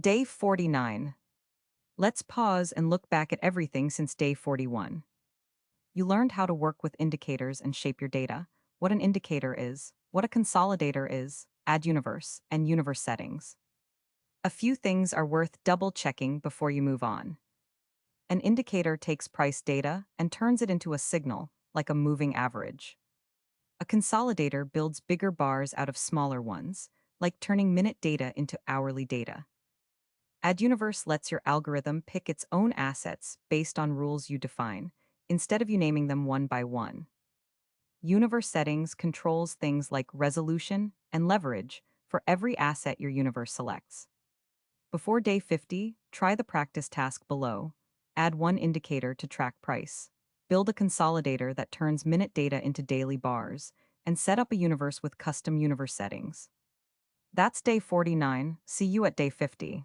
Day 49. Let's pause and look back at everything since day 41. You learned how to work with indicators and shape your data, what an indicator is, what a consolidator is, add universe, and universe settings. A few things are worth double checking before you move on. An indicator takes price data and turns it into a signal, like a moving average. A consolidator builds bigger bars out of smaller ones, like turning minute data into hourly data. AddUniverse lets your algorithm pick its own assets based on rules you define, instead of you naming them one by one. Universe settings controls things like resolution and leverage for every asset your universe selects. Before day 50, try the practice task below. Add one indicator to track price. Build a consolidator that turns minute data into daily bars, and set up a universe with custom universe settings. That's day 49. See you at day 50.